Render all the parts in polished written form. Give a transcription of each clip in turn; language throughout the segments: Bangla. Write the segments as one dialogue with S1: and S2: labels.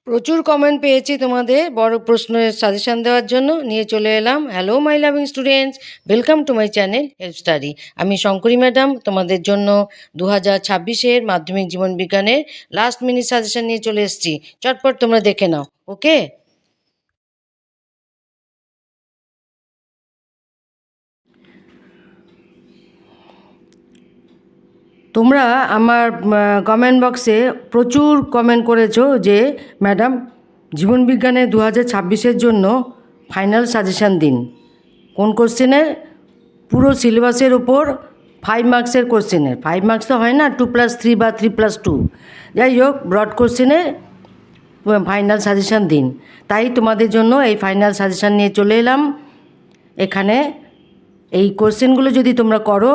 S1: প্রচুর কমেন্ট পেয়েছি তোমাদের বড় প্রশ্নের সাজেশন দেওয়ার জন্য নিয়ে চলে এলাম। Hello my loving students, welcome to my channel help study. আমি শঙ্করী ম্যাডাম তোমাদের জন্য 2026-এর মাধ্যমিক জীবন বিজ্ঞানের লাস্ট মিনিট সাজেশন নিয়ে চলে এসেছি। চটপট তোমরা দেখে নাও। ওকে, তোমরা আমার কমেন্ট বক্সে প্রচুর কমেন্ট করেছো যে ম্যাডাম জীবনবিজ্ঞানে 2026-এর জন্য ফাইনাল সাজেশান দিন। কোন কোশ্চেনের? পুরো সিলেবাসের ওপর 5 মার্কসের কোশ্চেনের। 5 মার্কস তো হয় না, 2+3 বা 3+2, যাই হোক ব্রড কোশ্চেনের ফাইনাল সাজেশান দিন। তাই তোমাদের জন্য এই ফাইনাল সাজেশান নিয়ে চলে এলাম। এখানে এই কোশ্চেনগুলো যদি তোমরা করো,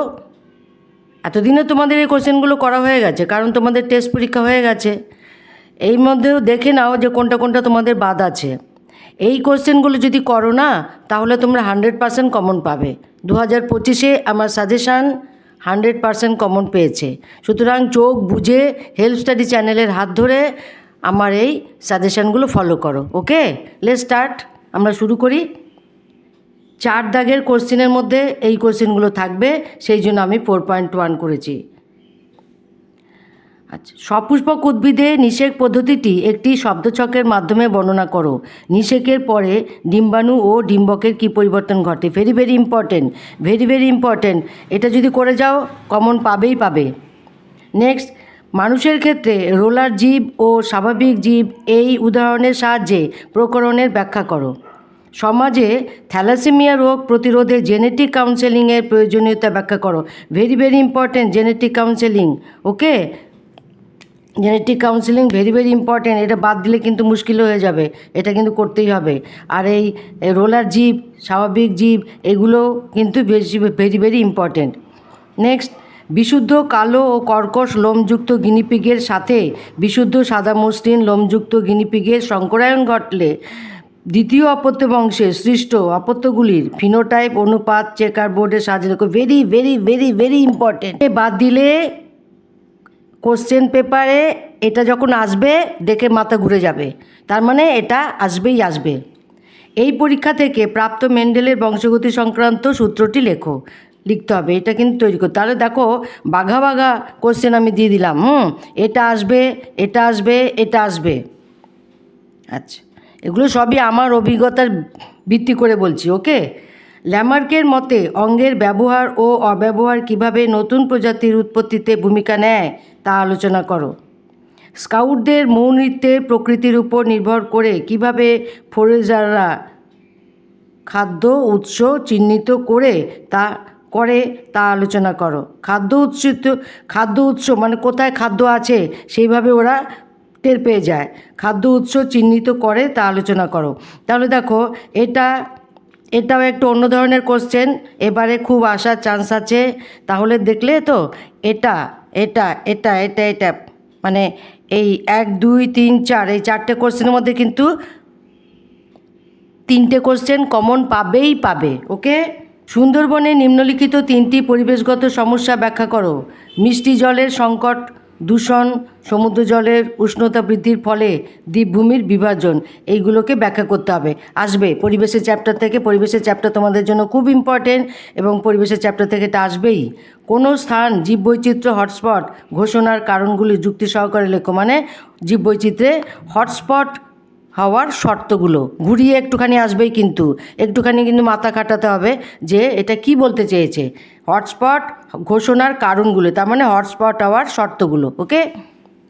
S1: এতদিনে তোমাদের এই কোশ্চেনগুলো করা হয়ে গেছে কারণ তোমাদের টেস্ট পরীক্ষা হয়ে গেছে। এই মধ্যেও দেখে নাও যে কোনটা কোনটা তোমাদের বাদ আছে। এই কোশ্চেনগুলো যদি করো না তাহলে তোমরা 100% কমন পাবে। 2025-এ আমার সাজেশান 100% কমন পেয়েছে। সুতরাং চোখ বুঝে হেল্প স্টাডি চ্যানেলের হাত ধরে আমার এই সাজেশানগুলো ফলো করো। ওকে, লেটস স্টার্ট। আমরা শুরু করি। 4 দাগের কোশ্চেনের মধ্যে এই কোশ্চেনগুলো থাকবে, সেই জন্য আমি 4.1 করেছি। আচ্ছা, সপুষ্পক উদ্ভিদে নিষেক পদ্ধতিটি একটি শব্দছকের মাধ্যমে বর্ণনা করো। নিষেকের পরে ডিম্বাণু ও ডিম্বকের কী পরিবর্তন ঘটে? Very very important, very very important. এটা যদি করে যাও কমন পাবেই পাবে। নেক্সট, মানুষের ক্ষেত্রে রোলার জীব ও স্বাভাবিক জীব এই উদাহরণের সাহায্যে প্রকরণের ব্যাখ্যা করো। সমাজে থ্যালাসেমিয়া রোগ প্রতিরোধে জেনেটিক কাউন্সেলিংয়ের প্রয়োজনীয়তা ব্যাখ্যা করো। Very very important, genetic counselling. Okay, genetic counselling very very important. এটা বাদ দিলে কিন্তু মুশকিল হয়ে যাবে, এটা কিন্তু করতেই হবে। আর এই রোলার জীব, স্বাভাবিক জীব, এগুলো কিন্তু ভেরি ভেরি ইম্পর্টেন্ট। নেক্সট, বিশুদ্ধ কালো ও কর্কশ লোমযুক্ত গিনিপিগের সাথে বিশুদ্ধ সাদা মসৃণ লোমযুক্ত গিনিপিগের সংকরায়ন ঘটলে দ্বিতীয় অপত্য বংশে সৃষ্ট অপত্যগুলির ফিনোটাইপ অনুপাত চেকার বোর্ডে সাজিয়ে রাখো। Very very very very important. বাদ দিলে কোশ্চেন পেপারে এটা যখন আসবে দেখে মাথা ঘুরে যাবে, তার মানে এটা আসবেই আসবে। এই পরীক্ষা থেকে প্রাপ্ত মেন্ডেলের বংশগতি সংক্রান্ত সূত্রটি লেখো। লিখতে হবে, এটা কিন্তু তৈরি করতে। তাহলে দেখো বাঘা বাঘা কোশ্চেন আমি দিয়ে দিলাম। এটা আসবে, এটা আসবে, এটা আসবে। আচ্ছা, এগুলো সবই আমার অভিজ্ঞতার ভিত্তি করে বলছি। ওকে, ল্যামার্কের মতে অঙ্গের ব্যবহার ও অব্যবহার কিভাবে নতুন প্রজাতির উৎপত্তিতে ভূমিকা নেয় তা আলোচনা করো। স্কাউটদের মৌ নৃত্যের প্রকৃতির উপর নির্ভর করে কিভাবে ফরেজাররা খাদ্য উৎস চিহ্নিত করে তা আলোচনা করো। খাদ্য উৎস মানে কোথায় খাদ্য আছে সেইভাবে ওরা টের পেয়ে যায়। খাদ্য উৎস চিহ্নিত করে তা আলোচনা করো। তাহলে দেখো এটাও একটু অন্য ধরনের কোশ্চেন, এবারে খুব আসার চান্স আছে। তাহলে দেখলে তো এটা এটা এটা এটা এটা মানে এই 1 2 3 4 এই 4টে কোশ্চেনের মধ্যে কিন্তু 3টে কোশ্চেন কমন পাবেই পাবে। ওকে, সুন্দরবনে নিম্নলিখিত 3টি পরিবেশগত সমস্যা ব্যাখ্যা করো। মিষ্টি জলের সংকট, দূষণ, সমুদ্র জলের উষ্ণতা বৃদ্ধির ফলে দ্বীপভূমির বিভাজন, এইগুলোকে ব্যাখ্যা করতে হবে। আসবে পরিবেশের চ্যাপ্টার থেকে। পরিবেশের চ্যাপ্টার তোমাদের জন্য খুব ইম্পর্টেন্ট এবং পরিবেশের চ্যাপ্টার থেকে এটা আসবেই। কোনো স্থান জীববৈচিত্র্য হটস্পট ঘোষণার কারণগুলি যুক্তি সহকারে লেখো। মানে জীববৈচিত্র্যে হটস্পট হওয়ার শর্তগুলো ঘুরিয়ে একটুখানি আসবেই, কিন্তু একটুখানি কিন্তু মাথা খাটাতে হবে যে এটা কি বলতে চেয়েছে। হটস্পট ঘোষণার কারণগুলো, তার মানে হটস্পট হওয়ার শর্তগুলো। ওকে,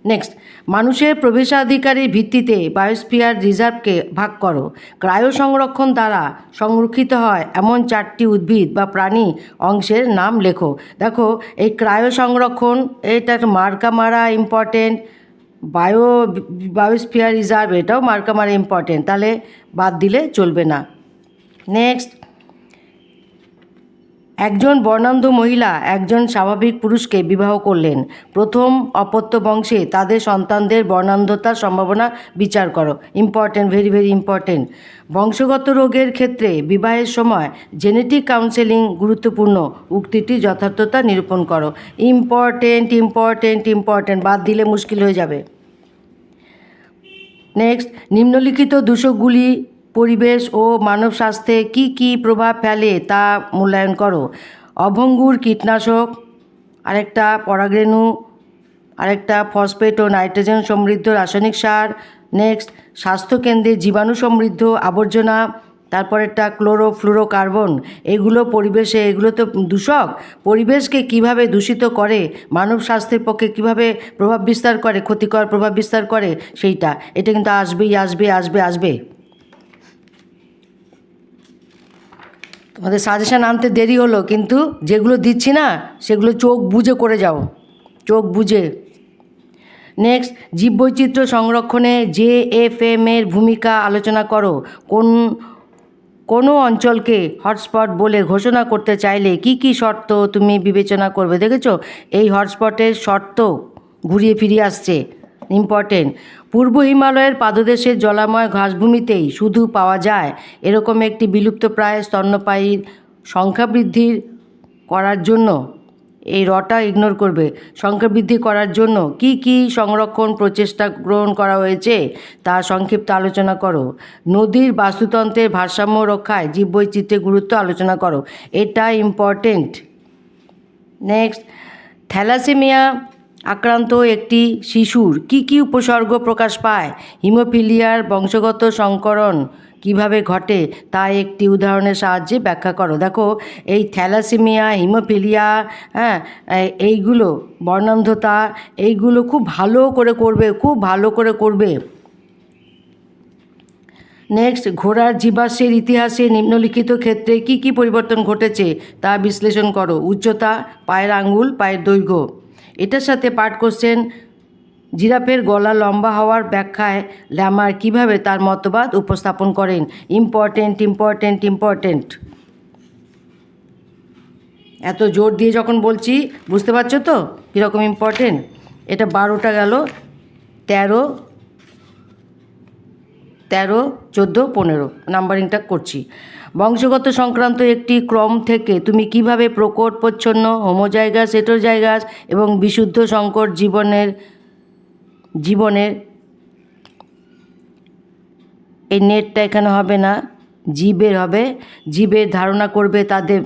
S1: নেক্সট, মানুষের প্রবেশাধিকারের ভিত্তিতে বায়োস্ফিয়ার রিজার্ভকে ভাগ করো। ক্রায়ো সংরক্ষণ দ্বারা সংরক্ষিত হয় এমন 4টি উদ্ভিদ বা প্রাণী অংশের নাম লেখো। দেখো এই ক্রায়ো সংরক্ষণ, এটা মার্কা মারা ইম্পর্টেন্ট। বায়োস্ফিয়ার রিজার্ভ, এটাও মার্কা মারা ইম্পর্টেন্ট, তাহলে বাদ দিলে চলবে না। নেক্সট, একজন বর্ণান্ধ মহিলা একজন স্বাভাবিক পুরুষকে বিবাহ করলেন। প্রথম অপত্য বংশে তাদের সন্তানদের বর্ণান্ধতার সম্ভাবনা বিচার করো। Important, very very important. বংশগত রোগের ক্ষেত্রে বিবাহের সময় জেনেটিক কাউন্সেলিং গুরুত্বপূর্ণ, উক্তিটি যথার্থতা নিরূপণ করো। ইম্পর্টেন্ট ইম্পর্টেন্ট ইম্পর্টেন্ট, বাদ দিলে মুশকিল হয়ে যাবে। নেক্সট, নিম্নলিখিত দূষকগুলি পরিবেশ ও মানব স্বাস্থ্যে কী কী প্রভাব ফেলে তা মূল্যায়ন করো। অভঙ্গুর কীটনাশক, আরেকটা পরাগরেণু, আরেকটা ফসফেট ও নাইট্রোজেন সমৃদ্ধ রাসায়নিক সার। নেক্সট, স্বাস্থ্যকেন্দ্রে জীবাণু সমৃদ্ধ আবর্জনা। তারপরেরটা ক্লোরোফ্লুরোকার্বন। এগুলো পরিবেশে, এগুলো তো দূষক, পরিবেশকে কিভাবে দূষিত করে, মানব স্বাস্থ্যের পক্ষে কিভাবে প্রভাব বিস্তার করে, ক্ষতিকর প্রভাব বিস্তার করে, সেইটা এটা কিন্তু আসবেই, আসবে আসবে আসবে। তোমাদের সাজেশান আনতে দেরি হলো, কিন্তু যেগুলো দিচ্ছি না সেগুলো চোখ বুজে করে যাও, চোখ বুজে। নেক্সট, জীববৈচিত্র্য সংরক্ষণে JFM এর ভূমিকা আলোচনা করো। কোনো অঞ্চলকে হটস্পট বলে ঘোষণা করতে চাইলে কি কি শর্ত তুমি বিবেচনা করবে। দেখেছো, এই হটস্পটের শর্ত ঘুরিয়ে ফিরিয়ে আসছে, ইম্পর্টেন্ট। পূর্ব হিমালয়ের পাদদেশের জলাময় ঘাসভূমিতেই শুধু পাওয়া যায় এরকম একটি বিলুপ্তপ্রায় স্তন্যপায়ীর সংখ্যা বৃদ্ধি করার জন্য, এই রটা ইগনোর করবে, সংখ্যা বৃদ্ধি করার জন্য কি কি সংরক্ষণ প্রচেষ্টা গ্রহণ করা হয়েছে তা সংক্ষিপ্ত আলোচনা করো। নদীর বাস্তুতন্ত্রের ভারসাম্য রক্ষায় জীববৈচিত্র্যের গুরুত্ব আলোচনা করো, এটা ইম্পর্টেন্ট। নেক্সট, থ্যালাসেমিয়া আক্রান্ত একটি শিশুর কি কি উপসর্গ প্রকাশ পায়, হিমোফিলিয়ার বংশগত সংকরণ কিভাবে ঘটে তা একটি উদাহরণের সাহায্যে ব্যাখ্যা করো। দেখো, এই থ্যালাসেমিয়া, হিমোফিলিয়া, হ্যাঁ, এইগুলো বর্ণান্ধতা, এইগুলো খুব ভালো করে করবে, খুব ভালো করে করবে। নেক্সট, ঘোড়ার জীবাশ্মের ইতিহাসে নিম্নলিখিত ক্ষেত্রে কি কি পরিবর্তন ঘটেছে তা বিশ্লেষণ করো। উচ্চতা, পায়ের আঙ্গুল, পায়ের দৈর্ঘ্য। এটার সাথে পার্ট কোশ্চেন, জিরাফের গলা লম্বা হওয়ার ব্যাখ্যায় ল্যামার কিভাবে তার মতবাদ উপস্থাপন করেন। Important important important. এত জোর দিয়ে যখন বলছি বুঝতে পারছো তো কীরকম ইম্পর্টেন্ট। এটা 12টা গেল, 13, 14, 15 নাম্বারিংটা করছি। বংশগত সংক্রান্ত একটি ক্রম থেকে তুমি কিভাবে প্রকট, প্রচ্ছন্ন, হোমোজাইগাস, হেটেরোজাইগাস এবং বিশুদ্ধ সংকর জীবনের এই নেটটা এখানে হবে না, জীবের হবে, জীবের ধারণা করবে তাদের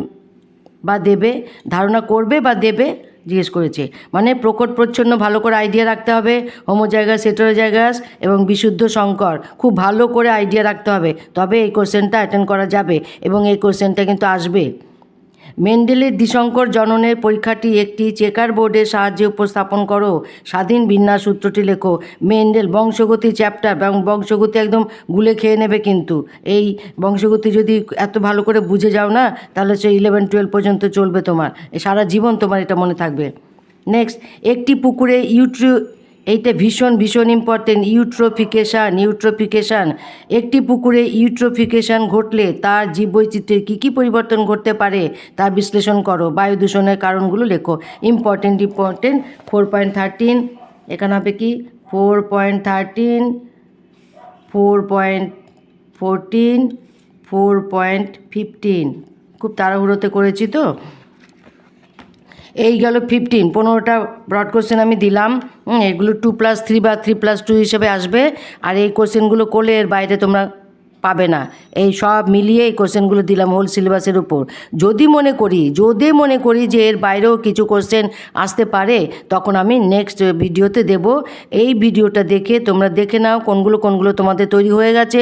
S1: বা দেবে, ধারণা করবে বা দেবে জিজ্ঞেস করেছে, মানে প্রকট প্রচ্ছন্ন ভালো করে আইডিয়া রাখতে হবে, হোমোজাইগাস, হেটেরোজাইগাস এবং বিশুদ্ধ সংকর খুব ভালো করে আইডিয়া রাখতে হবে, তবে এই কোশ্চেনটা অ্যাটেন্ড করা যাবে এবং এই কোশ্চেনটা কিন্তু আসবে। মেন্ডেলের দ্বিসংকর জননের পরীক্ষাটি একটি চেকার বোর্ডের সাহায্যে উপস্থাপন করো। স্বাধীন বিন্যাস সূত্রটি লেখো। মেন্ডেল বংশগতি চ্যাপ্টার, বংশগতি একদম গুলে খেয়ে নেবে, কিন্তু এই বংশগতি যদি এত ভালো করে বুঝে যাও না তাহলে সে 11-12 পর্যন্ত চলবে, তোমার সারা জীবন তোমার এটা মনে থাকবে। নেক্সট, একটি পুকুরে এইটা ভীষণ ভীষণ ইম্পর্টেন্ট, ইউট্রোফিকেশান। একটি পুকুরে ইউট্রোফিকেশান ঘটলে তার জীববৈচিত্র্যের কী কী পরিবর্তন ঘটতে পারে তা বিশ্লেষণ করো। বায়ু দূষণের কারণগুলো লেখো। ইম্পর্টেন্ট 4.13, এখানে হবে কি 4.13, 4.14, 4.15, খুব তাড়াহুড়োতে করেছি তো। এই গেল 15টা ব্রড কোশ্চেন আমি দিলাম। এগুলো 2+3 বা 3+2 হিসেবে আসবে, আর এই কোশ্চেনগুলো করলে এর বাইরে তোমরা পাবে না। এই সব মিলিয়ে এই কোশ্চেনগুলো দিলাম হোল সিলেবাসের উপর। যদি মনে করি যে এর বাইরেও কিছু কোশ্চেন আসতে পারে, তখন আমি নেক্সট ভিডিওতে দেব। এই ভিডিওটা দেখে তোমরা দেখে নাও কোনগুলো তোমাদের তৈরি হয়ে গেছে,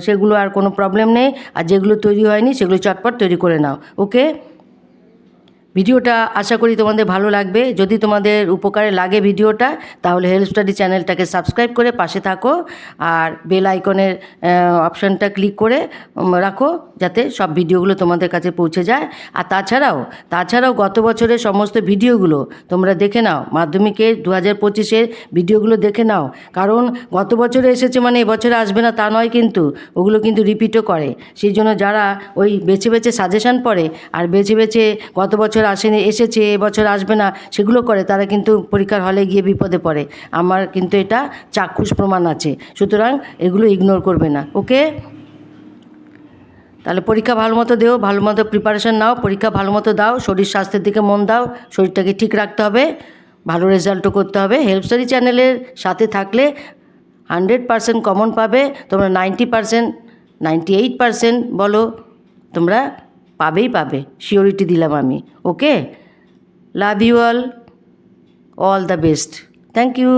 S1: সেগুলো আর কোনো প্রবলেম নেই, আর যেগুলো তৈরি হয়নি সেগুলো চটপট তৈরি করে নাও। ওকে, ভিডিওটা আশা করি তোমাদের ভালো লাগবে। যদি তোমাদের উপকারে লাগে ভিডিওটা, তাহলে হেল্প স্টাডি চ্যানেলটাকে সাবস্ক্রাইব করে পাশে থাকো, আর বেল আইকনের অপশানটা ক্লিক করে রাখো যাতে সব ভিডিওগুলো তোমাদের কাছে পৌঁছে যায়। আর তাছাড়াও গত বছরের সমস্ত ভিডিওগুলো তোমরা দেখে নাও, মাধ্যমিকের 2025-এর ভিডিওগুলো দেখে নাও, কারণ গত বছরে এসেছে মানে এবছরে আসবে না তা নয়, কিন্তু ওগুলো কিন্তু রিপিটও করে। সেই জন্য যারা ওই বেছে বেছে সাজেশান পড়ে আর বেছে বেছে গত বছর এসেছে এবছর আসবে না সেগুলো করে, তারা কিন্তু পরীক্ষার হলে গিয়ে বিপদে পড়ে। আমার কিন্তু এটা চাক্ষুষ প্রমাণ আছে, সুতরাং এগুলো ইগনোর করবে না। ওকে, তাহলে পরীক্ষা ভালো মতো দেও, ভালো মতো প্রিপারেশান নাও, পরীক্ষা ভালো মতো দাও, শরীর স্বাস্থ্যের দিকে মন দাও, শরীরটাকে ঠিক রাখতে হবে, ভালো রেজাল্টও করতে হবে। হেল্প স্টাডি চ্যানেলের সাথে থাকলে 100% কমন পাবে, তোমরা 90%, 98% বলো, তোমরা পাবেই পাবে, শিওরিটি দিলাম আমি। Okay, love you all the best, thank you.